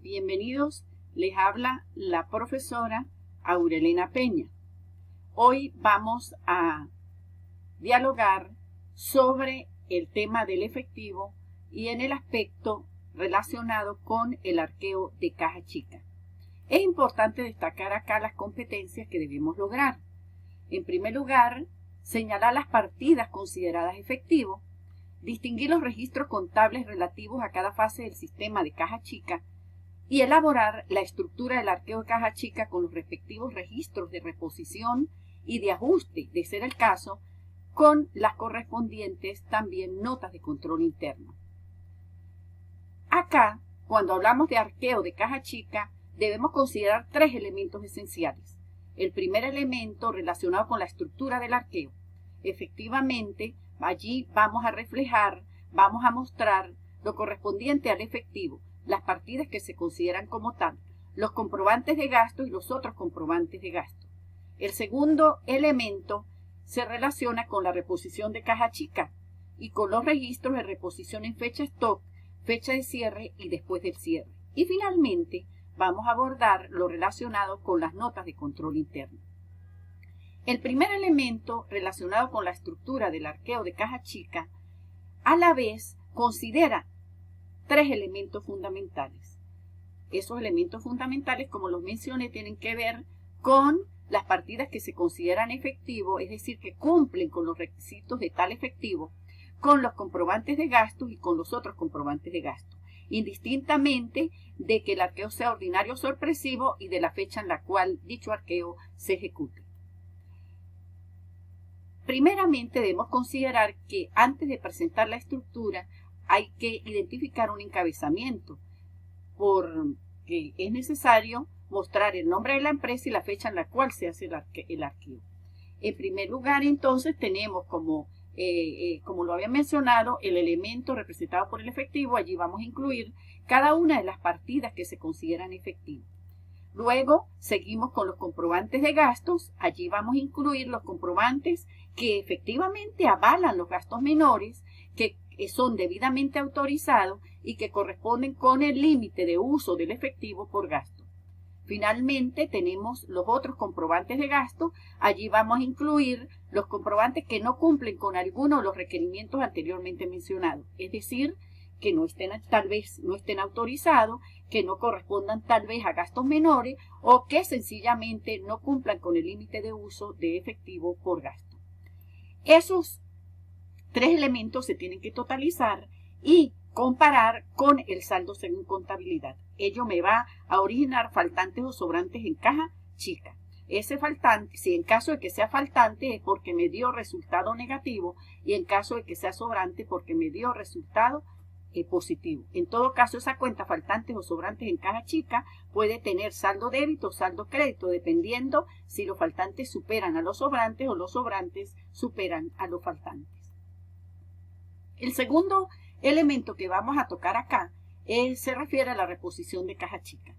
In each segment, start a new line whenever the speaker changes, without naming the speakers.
Bienvenidos, les habla la profesora Aurelena Peña. Hoy vamos a dialogar sobre el tema del efectivo y en el aspecto relacionado con el arqueo de caja chica. Es importante destacar acá las competencias que debemos lograr. En primer lugar, señalar las partidas consideradas efectivo, distinguir los registros contables relativos a cada fase del sistema de caja chica y elaborar la estructura del arqueo de caja chica con los respectivos registros de reposición y de ajuste, de ser el caso, con las correspondientes también notas de control interno. Acá, cuando hablamos de arqueo de caja chica, debemos considerar tres elementos esenciales. El primer elemento relacionado con la estructura del arqueo. Efectivamente, allí vamos a reflejar, vamos a mostrar lo correspondiente al efectivo, las partidas que se consideran como tal, los comprobantes de gasto y los otros comprobantes de gasto. El segundo elemento se relaciona con la reposición de caja chica y con los registros de reposición en fecha stock, fecha de cierre y después del cierre. Y finalmente vamos a abordar lo relacionado con las notas de control interno. El primer elemento relacionado con la estructura del arqueo de caja chica a la vez considera tres elementos fundamentales. Esos elementos fundamentales, como los mencioné, tienen que ver con las partidas que se consideran efectivo, es decir, que cumplen con los requisitos de tal efectivo, con los comprobantes de gastos y con los otros comprobantes de gasto, indistintamente de que el arqueo sea ordinario o sorpresivo y de la fecha en la cual dicho arqueo se ejecute. Primeramente debemos considerar que antes de presentar la estructura hay que identificar un encabezamiento, porque es necesario mostrar el nombre de la empresa y la fecha en la cual se hace el arqueo. En primer lugar, entonces, tenemos como lo había mencionado, el elemento representado por el efectivo. Allí vamos a incluir cada una de las partidas que se consideran efectivas. Luego, seguimos con los comprobantes de gastos. Allí vamos a incluir los comprobantes que efectivamente avalan los gastos menores, que son debidamente autorizados y que corresponden con el límite de uso del efectivo por gasto. Finalmente, tenemos los otros comprobantes de gasto. Allí vamos a incluir los comprobantes que no cumplen con alguno de los requerimientos anteriormente mencionados, es decir, que tal vez no estén autorizados, que no correspondan tal vez a gastos menores o que sencillamente no cumplan con el límite de uso de efectivo por gasto. Esos tres elementos se tienen que totalizar y comparar con el saldo según contabilidad. Ello me va a originar faltantes o sobrantes en caja chica. Ese faltante, si en caso de que sea faltante, es porque me dio resultado negativo y en caso de que sea sobrante, porque me dio resultado positivo. En todo caso, esa cuenta faltantes o sobrantes en caja chica puede tener saldo débito o saldo crédito, dependiendo si los faltantes superan a los sobrantes o los sobrantes superan a los faltantes. El segundo elemento que vamos a tocar acá se refiere a la reposición de caja chica.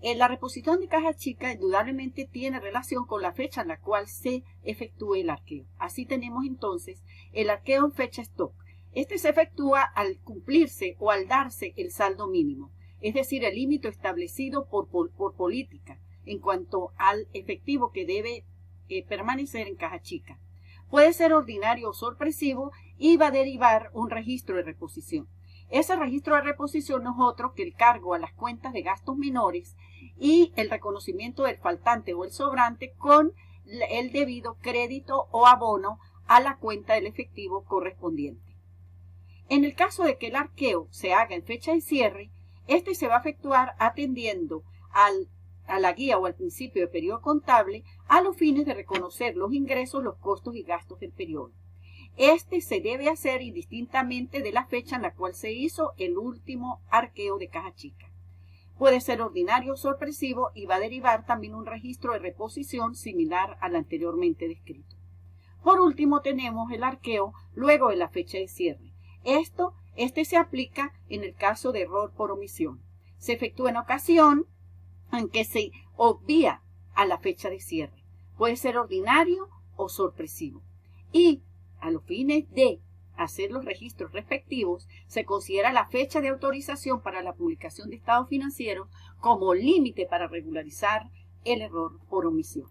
La reposición de caja chica indudablemente tiene relación con la fecha en la cual se efectúe el arqueo. Así tenemos entonces el arqueo en fecha stock. Este se efectúa al cumplirse o al darse el saldo mínimo, es decir, el límite establecido por política en cuanto al efectivo que debe permanecer en caja chica. Puede ser ordinario o sorpresivo y va a derivar un registro de reposición. Ese registro de reposición no es otro que el cargo a las cuentas de gastos menores y el reconocimiento del faltante o el sobrante con el debido crédito o abono a la cuenta del efectivo correspondiente. En el caso de que el arqueo se haga en fecha de cierre, este se va a efectuar atendiendo a la guía o al principio de periodo contable a los fines de reconocer los ingresos, los costos y gastos del periodo. Este se debe hacer indistintamente de la fecha en la cual se hizo el último arqueo de caja chica. Puede ser ordinario o sorpresivo y va a derivar también un registro de reposición similar al anteriormente descrito. Por último, tenemos el arqueo luego de la fecha de cierre. Este se aplica en el caso de error por omisión. Se efectúa en ocasión en que se obvia a la fecha de cierre. Puede ser ordinario o sorpresivo. Y a los fines de hacer los registros respectivos, se considera la fecha de autorización para la publicación de estados financieros como límite para regularizar el error por omisión.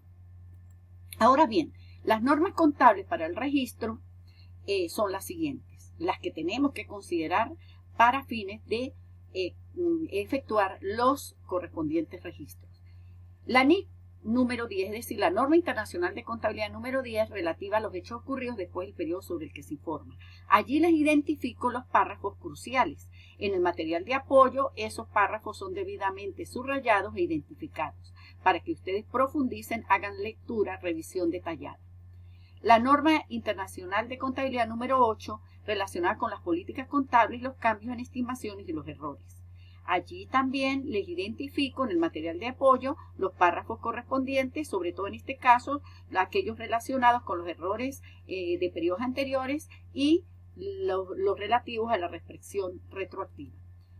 Ahora bien, las normas contables para el registro son las siguientes, las que tenemos que considerar para fines de efectuar los correspondientes registros. La NIC número 10, es decir, la norma internacional de contabilidad número 10 relativa a los hechos ocurridos después del periodo sobre el que se informa. Allí les identifico los párrafos cruciales. En el material de apoyo, esos párrafos son debidamente subrayados e identificados para que ustedes profundicen, hagan lectura, revisión detallada. La norma internacional de contabilidad número 8, relacionada con las políticas contables, los cambios en estimaciones y los errores. Allí también les identifico en el material de apoyo los párrafos correspondientes, sobre todo en este caso, aquellos relacionados con los errores de periodos anteriores y los relativos a la restricción retroactiva.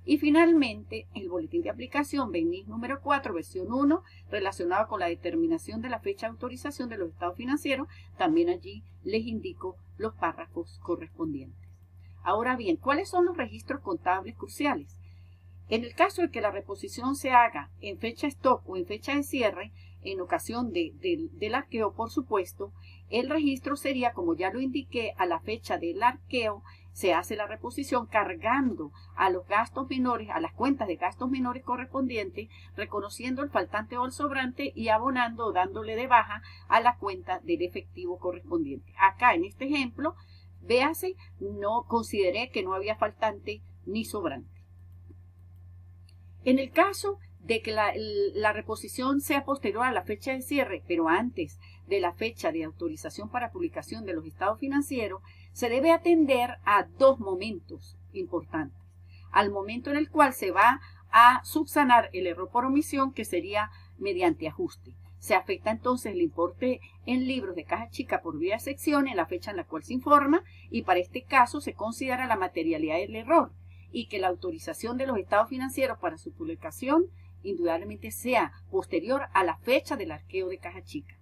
Y finalmente, el boletín de aplicación BENIC número 4, versión 1, relacionado con la determinación de la fecha de autorización de los estados financieros, también allí les indico los párrafos correspondientes. Ahora bien, ¿cuáles son los registros contables cruciales? En el caso de que la reposición se haga en fecha stock o en fecha de cierre, en ocasión del arqueo, por supuesto, el registro sería, como ya lo indiqué, a la fecha del arqueo, se hace la reposición cargando a los gastos menores, a las cuentas de gastos menores correspondientes, reconociendo el faltante o el sobrante y abonando o dándole de baja a la cuenta del efectivo correspondiente. Acá, en este ejemplo, véase, no consideré que no había faltante ni sobrante. En el caso de que la reposición sea posterior a la fecha de cierre, pero antes de la fecha de autorización para publicación de los estados financieros, se debe atender a dos momentos importantes. Al momento en el cual se va a subsanar el error por omisión, que sería mediante ajuste. Se afecta entonces el importe en libros de caja chica por vía de sección en la fecha en la cual se informa, y para este caso se considera la materialidad del error y que la autorización de los estados financieros para su publicación indudablemente sea posterior a la fecha del arqueo de caja chica.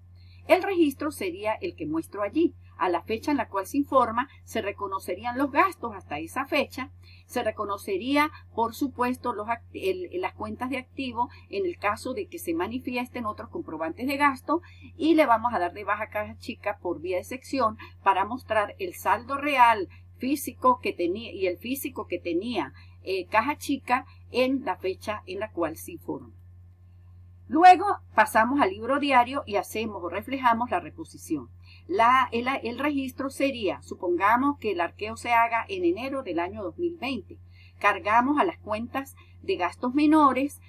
El registro sería el que muestro allí. A la fecha en la cual se informa, se reconocerían los gastos hasta esa fecha, se reconocería, por supuesto, las cuentas de activo en el caso de que se manifiesten otros comprobantes de gasto, y le vamos a dar de baja caja chica por vía de sección para mostrar el saldo real físico que tenía y el físico que tenía caja chica en la fecha en la cual se informa. Luego pasamos al libro diario y hacemos o reflejamos la reposición. El registro sería, supongamos que el arqueo se haga en enero del año 2020. Cargamos a las cuentas de gastos menores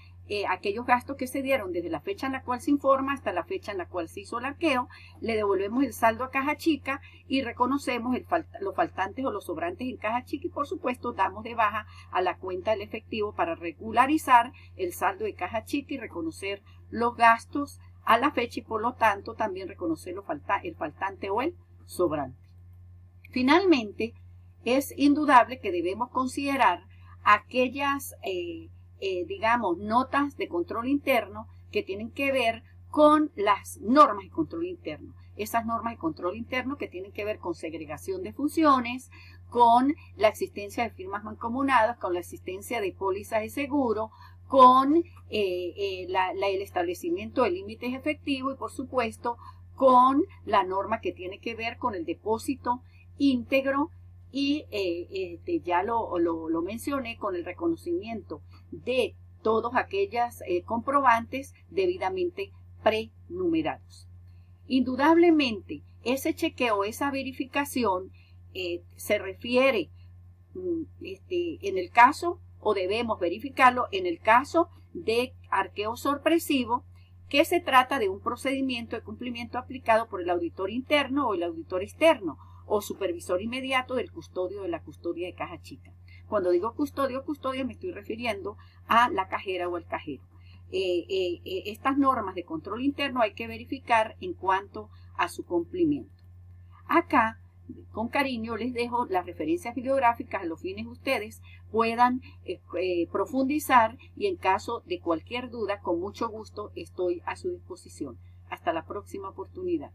aquellos gastos que se dieron desde la fecha en la cual se informa hasta la fecha en la cual se hizo el arqueo, le devolvemos el saldo a caja chica y reconocemos los faltantes o los sobrantes en caja chica y por supuesto damos de baja a la cuenta del efectivo para regularizar el saldo de caja chica y reconocer los gastos a la fecha y por lo tanto también reconocer el faltante o el sobrante. Finalmente, es indudable que debemos considerar aquellas digamos, notas de control interno que tienen que ver con las normas de control interno. Esas normas de control interno que tienen que ver con segregación de funciones, con la existencia de firmas mancomunadas, con la existencia de pólizas de seguro, con el establecimiento de límites efectivos y, por supuesto, con la norma que tiene que ver con el depósito íntegro y ya lo mencioné, con el reconocimiento de todos aquellos comprobantes debidamente prenumerados. Indudablemente, ese chequeo, esa verificación se refiere en el caso, o debemos verificarlo en el caso de arqueo sorpresivo, que se trata de un procedimiento de cumplimiento aplicado por el auditor interno o el auditor externo, o supervisor inmediato del custodio de la custodia de caja chica. Cuando digo custodia me estoy refiriendo a la cajera o al cajero. Estas normas de control interno hay que verificar en cuanto a su cumplimiento. Acá, con cariño, les dejo las referencias bibliográficas a los fines ustedes puedan profundizar y en caso de cualquier duda, con mucho gusto estoy a su disposición. Hasta la próxima oportunidad.